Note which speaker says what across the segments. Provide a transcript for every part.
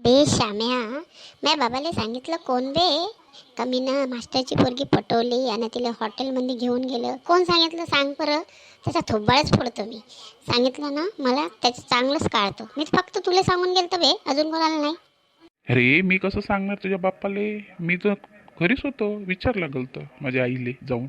Speaker 1: बे श्याम्या, म्या बाबाला सांगितलं कोण बे का मी ना मास्टरची पोरगी पटवली आणि तिला हॉटेलमध्ये घेऊन गेलं. कोण सांगितलं सांग बरं. त्याचा थोबाळच फोडतो मी. सांगितलं ना मला त्याचं चांगलंच काढतो. मी फक्त तुला सांगून गेलतो बे, अजून कोणाला नाही.
Speaker 2: अरे मी कसं सांगणार तुझ्या बाप्पाले. मी तर घरीच होतो, विचारलं गेलं माझ्या आईले जाऊन.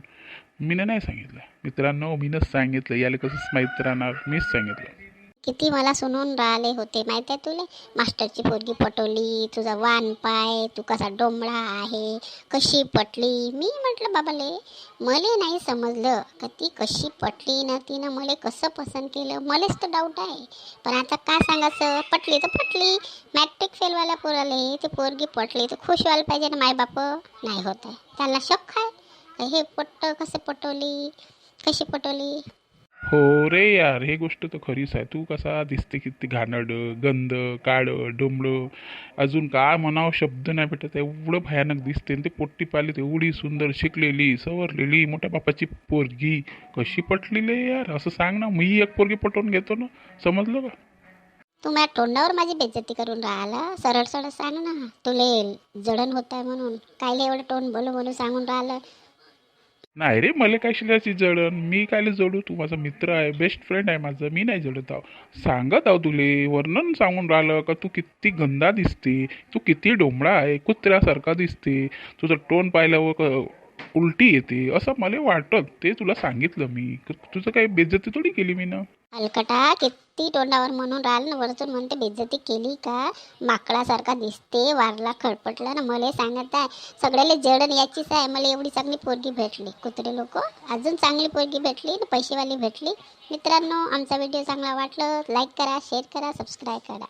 Speaker 2: मीनं नाही सांगितलं मित्रांनो, मीनंच सांगितलं. याला कसंच माहीत राहणार, मीच सांगितलं.
Speaker 1: किती मला सुनून राहिले होते माहिती आहे तुले. मास्टरची पोरगी पटवली, तुझा वान पाय, तू कसा डोंबळा आहे, कशी पटली. मी म्हटलं बाबाले मले नाही समजलं का ती कशी पटली ना, तिनं मले कसं पसंत केलं. मलेच तर डाऊट आहे. पण आता काय सांगायचं, पटली तर पटली. मॅट्रिक फेलवाल्या पोराले ते पोरगी पटली तर खुश व्हायला पाहिजे ना. मायबाप नाही होत आहे त्यांना शक आहे का हे कसं पटवली, कशी पटवली.
Speaker 2: हो रे यार, हे गोष्ट तर खरीच आहे. तू कसा दिसते, किती घाणेरडं, गंद, काळं, डोंबळं, अजून काय म्हणावं शब्द नाही भेटत. एवढं भयानक दिसते. आणि ते पोट्टी पाली एवढी सुंदर, शिकलेली, सवरलेली, मोठ्या बापाची पोरगी कशी पटलेली यार, असं सांग ना. मी एक पोरगी पटवून घेतो ना, समजलं का.
Speaker 1: तू माझ्या तोंडावर माझी बेइज्जती करून राहिला. सरळ सरळ सांग ना, तुले जडण होत आहे म्हणून. कायले एवढं तोंड बोलू म्हणून सांगून राहिलं.
Speaker 2: नाही रे, मला काय शिलाची जडण, मी कायले जडू. तू माझा मित्र आहे, बेस्ट फ्रेंड आहे माझं, मी नाही जडत आहो. सांगत आहो तुले, वर्णन सांगून राहिलं का तू किती गंदा दिसते, तू किती डोंबळा आहे, कुत्र्यासारखा दिसते, तुझं टोन पाहिल्यावर उलटी येते असं मला वाटत. ते तुला सांगितलं मी. तुझं काही बेइज्जती थोडी केली मी ना.
Speaker 1: अलकटा किती तोंडावर म्हणून राहिलं ना, वरतून म्हणते बेइज्जती केली का. माकडासारखा दिसते, वारला खडपटला ना. मला सांगत आहे सगळ्याला जडण याचीच आहे. मला एवढी चांगली पोरगी भेटली, कुत्रे लोक अजून चांगली पोरगी भेटली ना, पैसेवाली भेटली. मित्रांनो, आमचा व्हिडिओ चांगला वाटलं लाईक करा, शेअर करा, सबस्क्राईब करा.